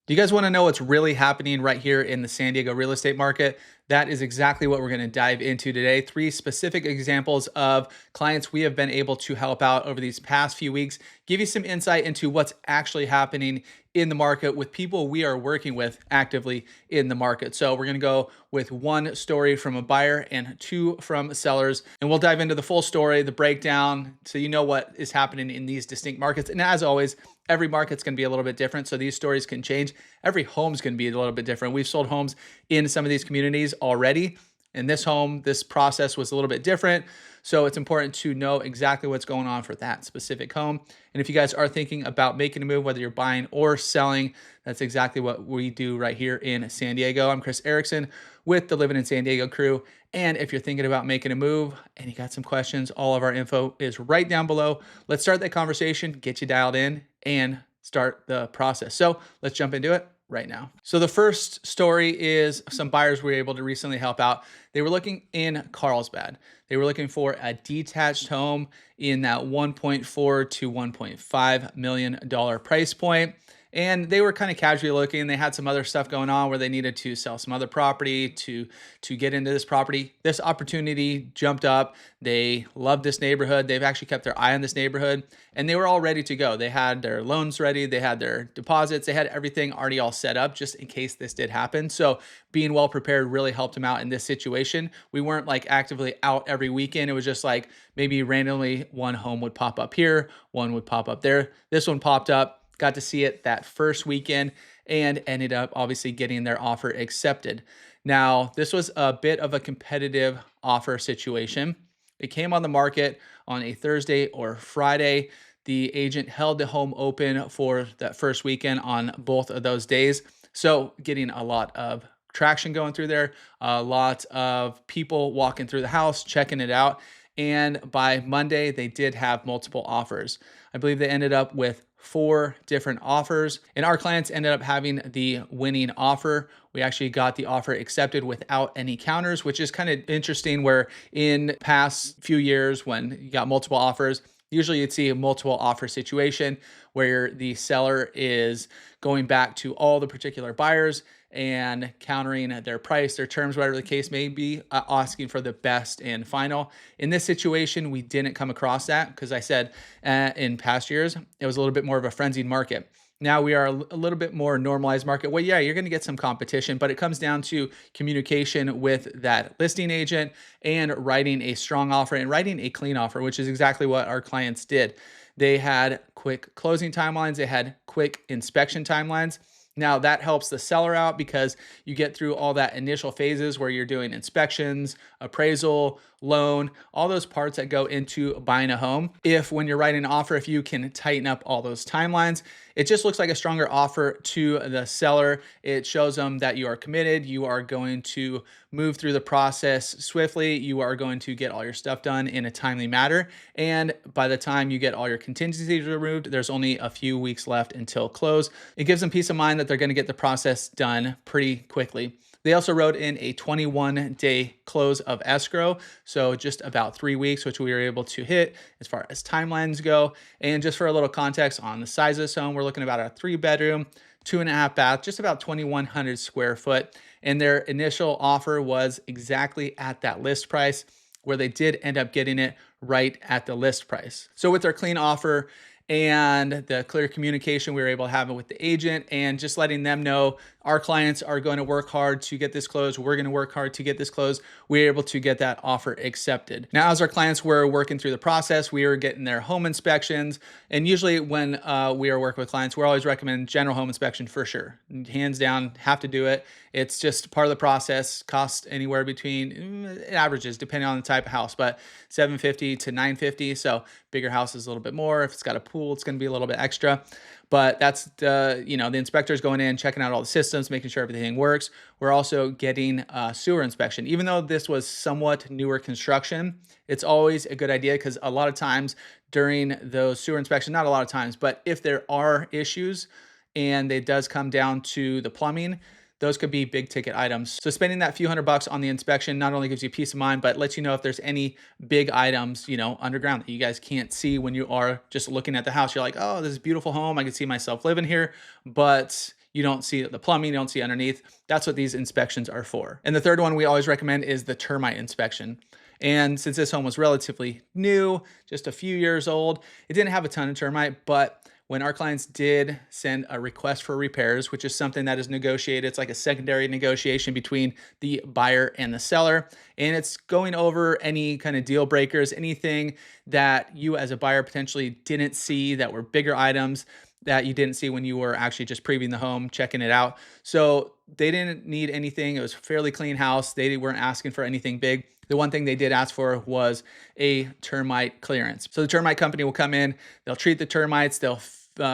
Do you guys want to know what's really happening right here in the San Diego real estate market? That is exactly what we're going to dive into today. Three specific examples of clients we have been able to help out over these past few weeks, give you some insight into what's actually happening in the market with people we are working with actively in the market. So we're going to go with one story from a buyer and two from sellers, and we'll dive into the full story, the breakdown, so you know what is happening in these distinct markets. And as always, every market's going to be a little bit different, so these stories can change. Every home's going to be a little bit different. We've sold homes in some of these communities already. In this home, this process was a little bit different. So it's important to know exactly what's going on for that specific home. And if you guys are thinking about making a move, whether you're buying or selling, that's exactly what we do right here in San Diego. I'm Chris Erickson with the Living in San Diego crew. And if you're thinking about making a move and you got some questions, all of our info is right down below. Let's start that conversation, get you dialed in, and start the process. So let's jump into it right now. So the first story is some buyers we were able to recently help out. They were looking in Carlsbad. They were looking for a detached home in that $1.4 to $1.5 million price point. And they were kind of casually looking. They had some other stuff going on where they needed to sell some other property to get into this property. This opportunity jumped up. They loved this neighborhood. They've actually kept their eye on this neighborhood, and they were all ready to go. They had their loans ready. They had their deposits. They had everything already all set up just in case this did happen. So being well prepared really helped them out in this situation. We weren't like actively out every weekend. It was just like maybe randomly one home would pop up here, one would pop up there. This one popped up. Got to see it that first weekend and ended up obviously getting their offer accepted. Now, this was a bit of a competitive offer situation. It came on the market on a Thursday or Friday. The agent held the home open for that first weekend on both of those days. So getting a lot of traction going through there, a lot of people walking through the house, checking it out. And by Monday, they did have multiple offers. I believe they ended up with 4 different offers, and our clients ended up having the winning offer. We actually got the offer accepted without any counters, which is kind of interesting, where in past few years when you got multiple offers, usually you'd see a multiple offer situation where the seller is going back to all the particular buyers and countering their price, their terms, whatever the case may be, asking for the best and final. In this situation, we didn't come across that because I said in past years, it was a little bit more of a frenzied market. Now we are a little bit more normalized market. Well, yeah, you're going to get some competition, but it comes down to communication with that listing agent and writing a strong offer and writing a clean offer, which is exactly what our clients did. They had quick closing timelines. They had quick inspection timelines. Now that helps the seller out because you get through all that initial phases where you're doing inspections, appraisal, loan, all those parts that go into buying a home. If when you're writing an offer, if you can tighten up all those timelines, it just looks like a stronger offer to the seller. It shows them that you are committed. You are going to move through the process swiftly. You are going to get all your stuff done in a timely manner. And by the time you get all your contingencies removed, there's only a few weeks left until close. It gives them peace of mind that they're going to get the process done pretty quickly. They also wrote in a 21-day close of escrow, so just about 3 weeks, which we were able to hit as far as timelines go. And just for a little context on the size of this home, we're looking about a 3-bedroom, 2.5 bath, just about 2,100 square foot. And their initial offer was exactly at that list price, where they did end up getting it right at the list price. So with their clean offer and the clear communication we were able to have with the agent, and just letting them know our clients are going to work hard to get this closed, we're going to work hard to get this closed, we were able to get that offer accepted. Now, as our clients were working through the process, we were getting their home inspections. And usually when we are working with clients, we always recommend general home inspection for sure. Hands down, have to do it. It's just part of the process. Costs anywhere between, averages depending on the type of house, but $750 to $950. So bigger house is a little bit more. If it's got a pool, it's going to be a little bit extra. But that's the inspectors going in, checking out all the systems, making sure everything works. We're also getting a sewer inspection. Even though this was somewhat newer construction, it's always a good idea, because a lot of times during those sewer inspections, not a lot of times, but if there are issues and it does come down to the plumbing, those could be big ticket items. So spending that few $100 on the inspection not only gives you peace of mind, but lets you know if there's any big items, underground that you guys can't see when you are just looking at the house. You're like, oh, this is a beautiful home. I can see myself living here, but you don't see the plumbing, you don't see underneath. That's what these inspections are for. And the third one we always recommend is the termite inspection. And since this home was relatively new, just a few years old, it didn't have a ton of termite, but when our clients did send a request for repairs, which is something that is negotiated, it's like a secondary negotiation between the buyer and the seller. And it's going over any kind of deal breakers, anything that you as a buyer potentially didn't see that were bigger items that you didn't see when you were actually just previewing the home, checking it out. So they didn't need anything. It was a fairly clean house. They weren't asking for anything big. The one thing they did ask for was a termite clearance. So the termite company will come in, they'll treat the termites, they'll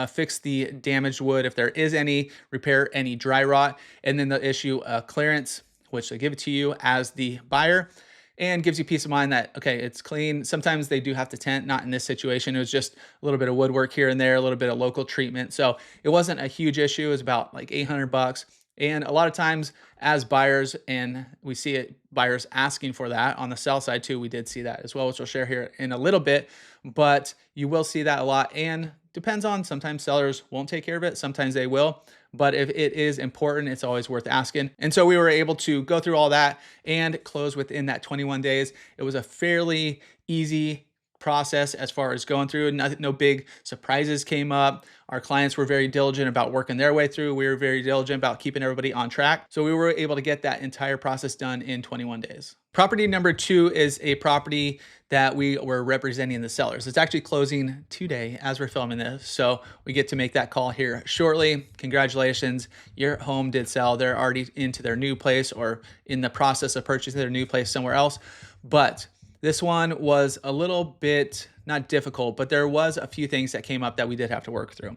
fix the damaged wood if there is any, repair any dry rot, and then they'll issue a clearance, which they give it to you as the buyer, and gives you peace of mind that, okay, it's clean. Sometimes they do have to tent, not in this situation. It was just a little bit of woodwork here and there, a little bit of local treatment. So it wasn't a huge issue. It was about like $800. And a lot of times as buyers, and we see it, buyers asking for that on the sell side too, we did see that as well, which we'll share here in a little bit, but you will see that a lot. And depends on, sometimes sellers won't take care of it, sometimes they will. But if it is important, it's always worth asking. And so we were able to go through all that and close within that 21 days. It was a fairly easy process as far as going through. No big surprises came up. Our clients were very diligent about working their way through. We were very diligent about keeping everybody on track. So we were able to get that entire process done in 21 days. Property number 2 is a property that we were representing the sellers. It's actually closing today as we're filming this. So we get to make that call here shortly. Congratulations, your home did sell. They're already into their new place or in the process of purchasing their new place somewhere else. But this one was a little bit, not difficult, but there was a few things that came up that we did have to work through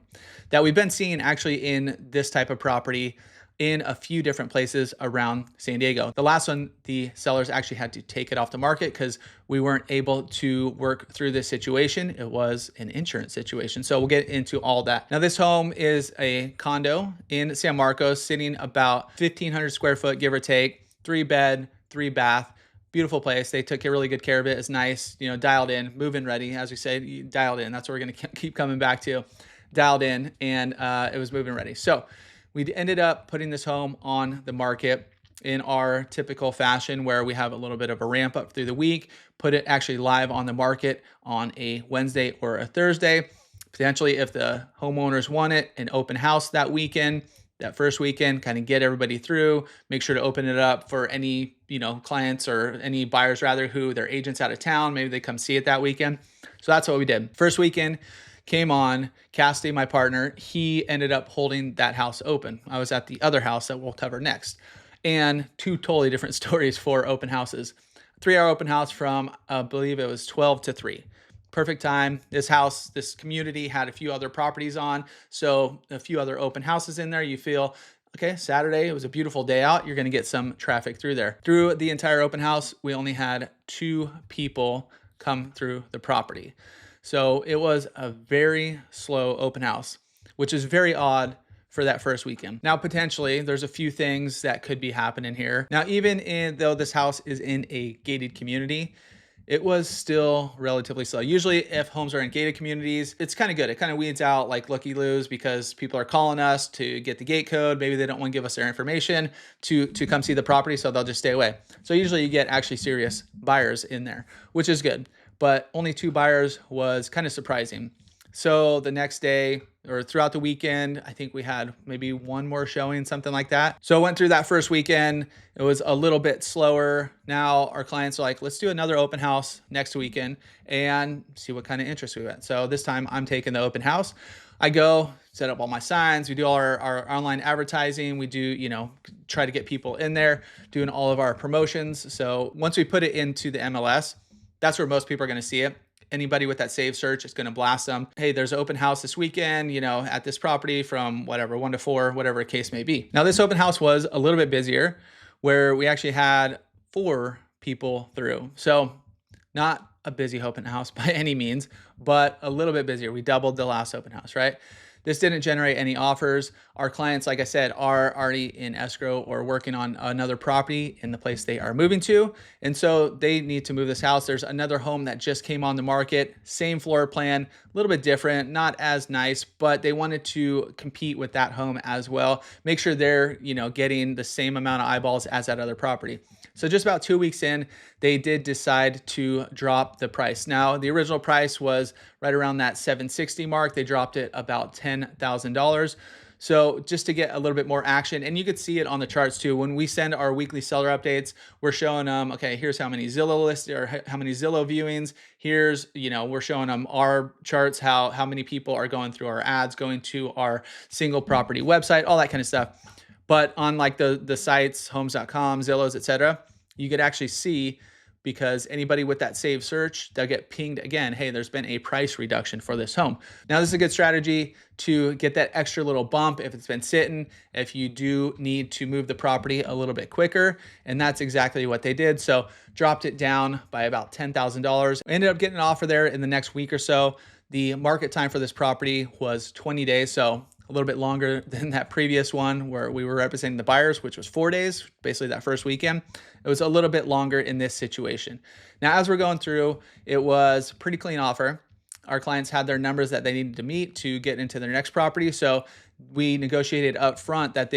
that we've been seeing actually in this type of property in a few different places around San Diego. The last one, the sellers actually had to take it off the market because we weren't able to work through this situation. It was an insurance situation. So we'll get into all that. Now this home is a condo in San Marcos, sitting about 1,500 square foot, give or take, 3-bed, 3-bath. Beautiful place. They took really good care of it. It's nice, you know, dialed in, move-in ready. As we say, dialed in. That's what we're going to keep coming back to. Dialed in, and it was move-in ready. So we ended up putting this home on the market in our typical fashion where we have a little bit of a ramp up through the week, put it actually live on the market on a Wednesday or a Thursday. Potentially, if the homeowners want it, an open house that weekend, that first weekend, kind of get everybody through, make sure to open it up for any, you know, clients or any buyers rather who their agents out of town, maybe they come see it that weekend. So that's what we did. First weekend came on, Cassidy, my partner, he ended up holding that house open. I was at the other house that we'll cover next. And 2 totally different stories for open houses. 3-hour open house from, I believe it was 12 to 3. Perfect time. This house, this community had a few other properties on, so a few other open houses in there. You feel, okay, Saturday, it was a beautiful day out. You're going to get some traffic through there. Through the entire open house, we only had 2 people come through the property. So it was a very slow open house, which is very odd for that first weekend. Now, potentially, there's a few things that could be happening here. Now, though this house is in a gated community, it was still relatively slow. Usually if homes are in gated communities, it's kind of good. It kind of weeds out like looky-loos because people are calling us to get the gate code. Maybe they don't want to give us their information to come see the property, so they'll just stay away. So usually you get actually serious buyers in there, which is good. But only 2 buyers was kind of surprising. So the next day or throughout the weekend, I think we had maybe 1 more showing, something like that. So I went through that first weekend. It was a little bit slower. Now our clients are like, let's do another open house next weekend and see what kind of interest we get. So this time I'm taking the open house. I go set up all my signs. We do all our online advertising. We do, you know, try to get people in there doing all of our promotions. So once we put it into the MLS, that's where most people are going to see it. Anybody with that save search is going to blast them. Hey, there's an open house this weekend, you know, at this property from whatever, 1 to 4, whatever the case may be. Now, this open house was a little bit busier where we actually had 4 people through. So not a busy open house by any means, but a little bit busier. We doubled the last open house, right? This didn't generate any offers. Our clients, like I said, are already in escrow or working on another property in the place they are moving to. And so they need to move this house. There's another home that just came on the market, same floor plan, a little bit different, not as nice, but they wanted to compete with that home as well. Make sure they're, getting the same amount of eyeballs as that other property. So just about 2 weeks in, they did decide to drop the price. Now, the original price was right around that $760 mark. They dropped it about $10,000. So just to get a little bit more action, and you could see it on the charts too. When we send our weekly seller updates, we're showing them, okay, here's how many Zillow lists or how many Zillow viewings. Here's, we're showing them our charts, how many people are going through our ads, going to our single property website, all that kind of stuff. But on like the sites, homes.com, Zillows, etc., you could actually see, because anybody with that saved search, they'll get pinged again. Hey, there's been a price reduction for this home. Now, this is a good strategy to get that extra little bump if it's been sitting, if you do need to move the property a little bit quicker. And that's exactly what they did. So dropped it down by about $10,000. We ended up getting an offer there in the next week or so. The market time for this property was 20 days. So a little bit longer than that previous one where we were representing the buyers, which was 4 days, basically that first weekend. It was a little bit longer in this situation. Now, as we're going through, it was a pretty clean offer. Our clients had their numbers that they needed to meet to get into their next property. So we negotiated up front that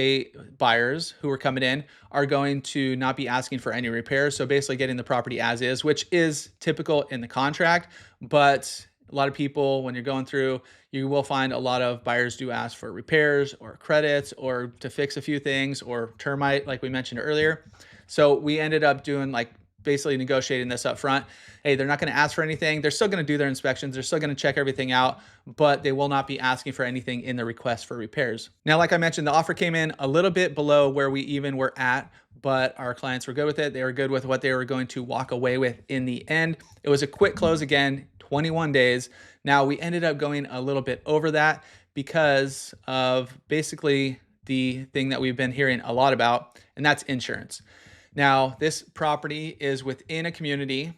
buyers who were coming in are going to not be asking for any repairs. So basically getting the property as is, which is typical in the contract. But a lot of people, when you're going through, you will find a lot of buyers do ask for repairs or credits or to fix a few things or termite, like we mentioned earlier. So we ended up doing basically negotiating this up front. Hey, they're not going to ask for anything. They're still going to do their inspections. They're still going to check everything out, but they will not be asking for anything in the request for repairs. Now, like I mentioned, the offer came in a little bit below where we even were at, but our clients were good with it. They were good with what they were going to walk away with in the end. It was a quick close again, 21 days. Now, we ended up going a little bit over that because of basically the thing that we've been hearing a lot about, and that's insurance. Now, this property is within a community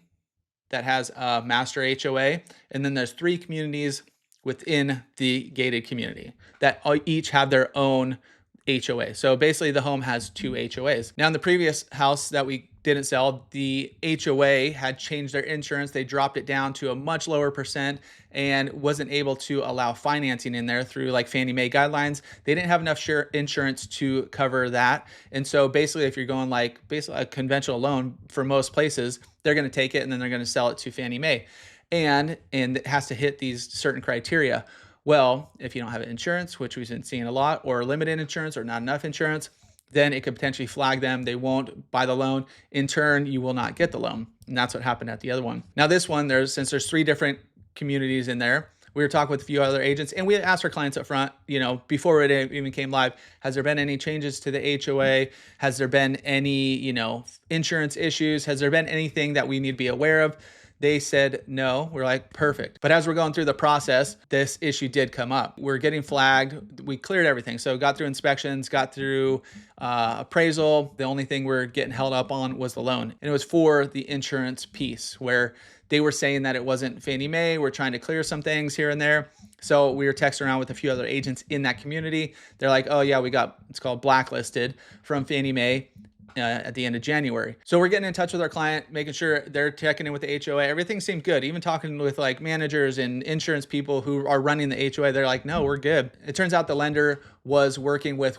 that has a master HOA, and then there's 3 communities within the gated community that each have their own HOA. So basically the home has 2 HOAs. Now, in the previous house that we didn't sell, the HOA had changed their insurance. They dropped it down to a much lower percent and wasn't able to allow financing in there through like Fannie Mae guidelines. They didn't have enough insurance to cover that. And so basically, if you're going basically a conventional loan for most places, they're going to take it and then they're going to sell it to Fannie Mae. And it has to hit these certain criteria. Well, if you don't have insurance, which we've been seeing a lot, or limited insurance or not enough insurance, then it could potentially flag them. They won't buy the loan. In turn, you will not get the loan. And that's what happened at the other one. Now, this one, since there's 3 different communities in there, we were talking with a few other agents, and we asked our clients up front, before it even came live, has there been any changes to the HOA? Has there been any, insurance issues? Has there been anything that we need to be aware of? They said no. We're like, perfect. But as we're going through the process, this issue did come up. We're getting flagged. We cleared everything. So got through inspections, got through appraisal. The only thing we're getting held up on was the loan. And it was for the insurance piece where they were saying that it wasn't Fannie Mae. We're trying to clear some things here and there. So we were texting around with a few other agents in that community. They're like, oh yeah, it's called blacklisted from Fannie Mae. At the end of January. So we're getting in touch with our client, making sure they're checking in with the HOA. Everything seemed good. Even talking with managers and insurance people who are running the HOA, they're like, no, we're good. It turns out the lender was working with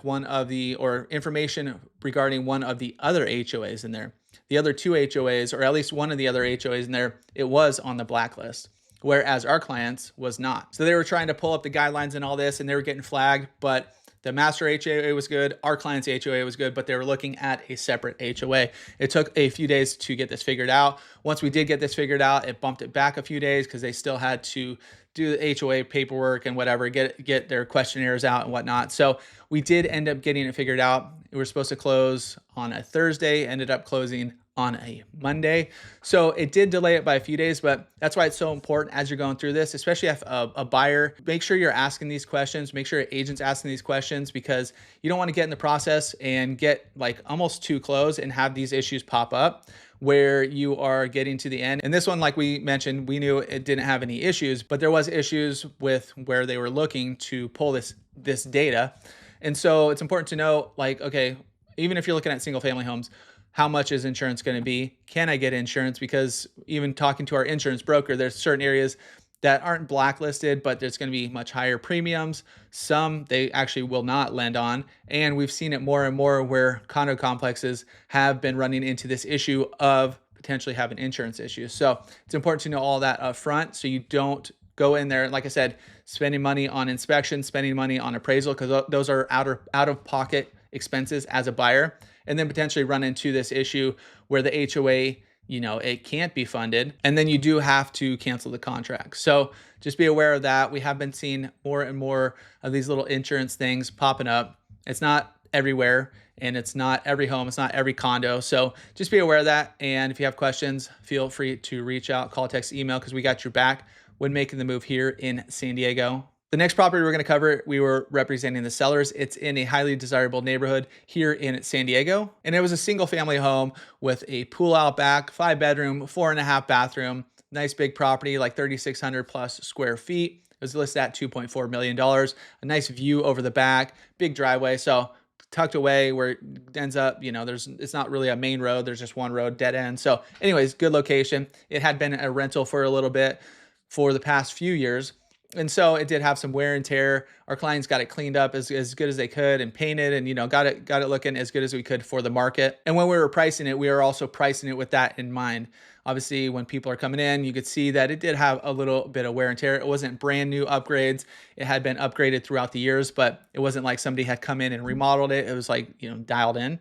information regarding one of the other HOAs in there. The other 2 HOAs, or at least one of the other HOAs in there, it was on the blacklist, whereas our clients was not. So they were trying to pull up the guidelines and all this, and they were getting flagged, but the master HOA was good. Our client's HOA was good, but they were looking at a separate HOA. It took a few days to get this figured out. Once we did get this figured out, it bumped it back a few days because they still had to do the HOA paperwork and whatever, get their questionnaires out and whatnot. So we did end up getting it figured out. We were supposed to close on a Thursday, ended up closing on a Monday. So it did delay it by a few days, but that's why it's so important as you're going through this, especially if a buyer, make sure you're asking these questions, make sure your agent's asking these questions, because you don't want to get in the process and get almost too close and have these issues pop up where you are getting to the end. And this one, like we mentioned, we knew it didn't have any issues, but there was issues with where they were looking to pull this data. And so it's important to know, like, okay, even if you're looking at single family homes, how much is insurance going to be? Can I get insurance? Because even talking to our insurance broker, there's certain areas that aren't blacklisted, but there's going to be much higher premiums. Some they actually will not lend on. And we've seen it more and more where condo complexes have been running into this issue of potentially having insurance issues. So it's important to know all that up front so you don't go in there, like I said, spending money on inspection, spending money on appraisal, because those are out of pocket expenses as a buyer, and then potentially run into this issue where the HOA, it can't be funded, and then you do have to cancel the contract. So just be aware of that. We have been seeing more and more of these little insurance things popping up. It's not everywhere, and it's not every home, it's not every condo. So just be aware of that. And if you have questions, feel free to reach out, call, text, email, because we got your back when making the move here in San Diego. The next property we're going to cover, we were representing the sellers. It's in a highly desirable neighborhood here in San Diego. And it was a single family home with a pool out back, 5-bedroom, 4.5 bathroom, nice big property, like 3,600 plus square feet. It was listed at $2.4 million, a nice view over the back, big driveway. So tucked away where it ends up, it's not really a main road. There's just one road, dead end. So anyways, good location. It had been a rental for a little bit for the past few years. And so it did have some wear and tear. Our clients got it cleaned up as good as they could and painted, and got it looking as good as we could for the market. And when we were pricing it, we were also pricing it with that in mind. Obviously, when people are coming in, you could see that it did have a little bit of wear and tear. It wasn't brand new upgrades. It had been upgraded throughout the years, but it wasn't like somebody had come in and remodeled it. It was like, dialed in.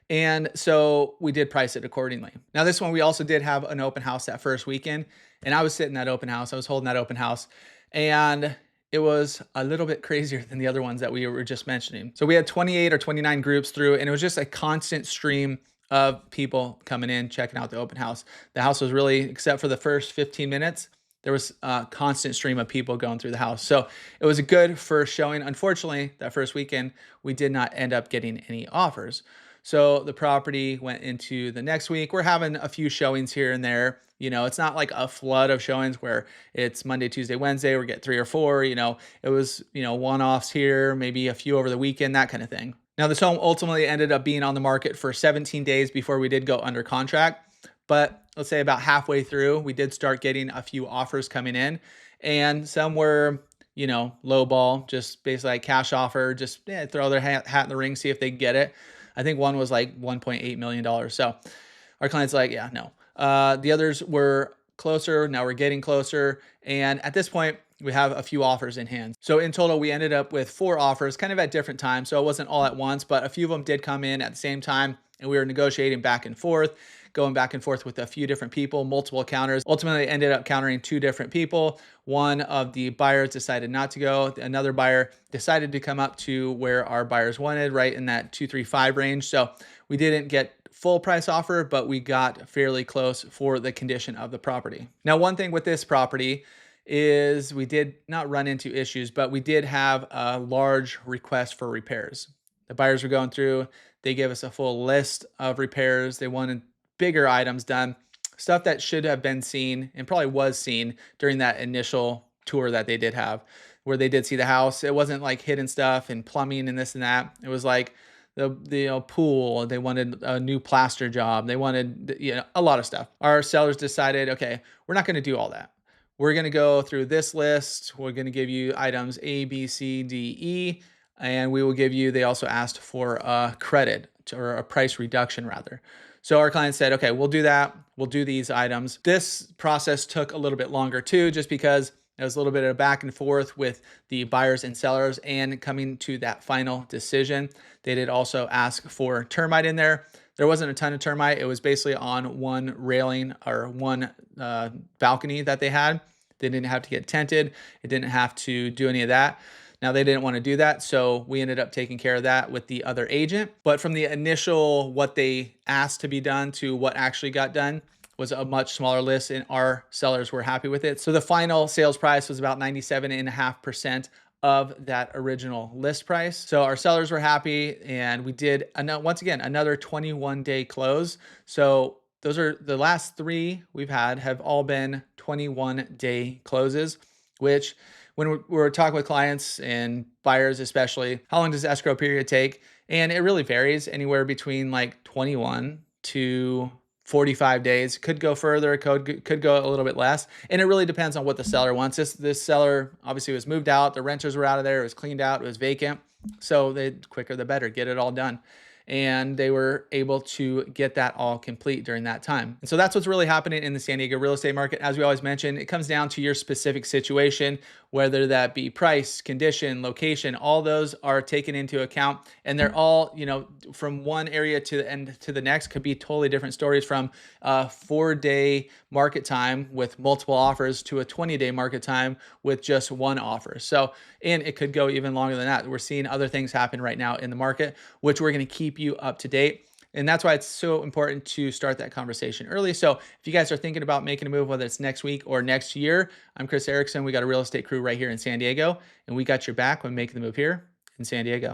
And so we did price it accordingly. Now, this one, we also did have an open house that first weekend, and I was sitting that open house. I was holding that open house. And it was a little bit crazier than the other ones that we were just mentioning. So we had 28 or 29 groups through, and it was just a constant stream of people coming in, checking out the open house. The house was really, except for the first 15 minutes, there was a constant stream of people going through the house. So it was a good first showing. Unfortunately, that first weekend, we did not end up getting any offers. So the property went into the next week. We're having a few showings here and there. It's not like a flood of showings where it's Monday, Tuesday, Wednesday, we get 3 or 4, it was, one-offs here, maybe a few over the weekend, that kind of thing. Now, this home ultimately ended up being on the market for 17 days before we did go under contract. But let's say about halfway through, we did start getting a few offers coming in, and some were, low ball, just basically like cash offer, just throw their hat in the ring, see if they get it. I think one was like $1.8 million. So our client's like, yeah, no. The others were closer. Now we're getting closer. And at this point, we have a few offers in hand. So in total, we ended up with 4 offers kind of at different times. So it wasn't all at once, but a few of them did come in at the same time. And we were negotiating back and forth, going back and forth with a few different people, multiple counters. Ultimately, ended up countering 2 different people. One of the buyers decided not to go. Another buyer decided to come up to where our buyers wanted, right in that 235 range. So we didn't get full price offer, but we got fairly close for the condition of the property. Now, one thing with this property is we did not run into issues, but we did have a large request for repairs. The buyers were going through, they gave us a full list of repairs. They wanted bigger items done, stuff that should have been seen and probably was seen during that initial tour that they did have, where they did see the house. It wasn't like hidden stuff and plumbing and this and that. It was like the pool. They wanted a new plaster job. They wanted a lot of stuff. Our sellers decided, okay, we're not going to do all that. We're going to go through this list. We're going to give you items A, B, C, D, E, and we will give you, they also asked for a credit or a price reduction rather. So our client said, okay, we'll do that. We'll do these items. This process took a little bit longer too, just because there was a little bit of back and forth with the buyers and sellers and coming to that final decision. They did also ask for termite in there. There wasn't a ton of termite. It was basically on one railing or one balcony that they had. They didn't have to get tented. It didn't have to do any of that. Now, they didn't want to do that, so we ended up taking care of that with the other agent. But from the initial what they asked to be done to what actually got done was a much smaller list, and our sellers were happy with it. So the final sales price was about 97.5% of that original list price. So our sellers were happy, and we did, once again, another 21-day close. So those are the last three we've had have all been 21-day closes, which when we're talking with clients and buyers, especially, how long does escrow period take? And it really varies anywhere between like 21 to 45 days. Could go further, could go a little bit less. And it really depends on what the seller wants. This seller obviously was moved out, the renters were out of there, it was cleaned out, it was vacant. So the quicker the better, get it all done. And they were able to get that all complete during that time. And so that's what's really happening in the San Diego real estate market. As we always mention, it comes down to your specific situation, whether that be price, condition, location, all those are taken into account. And they're all, from one area to the end to the next could be totally different stories, from a 4-day market time with multiple offers to a 20-day market time with just one offer. So, and it could go even longer than that. We're seeing other things happen right now in the market, which we're going to keep you up to date. And that's why it's so important to start that conversation early. So if you guys are thinking about making a move, whether it's next week or next year, I'm Chris Erickson. We got a real estate crew right here in San Diego, and we got your back when making the move here in San Diego.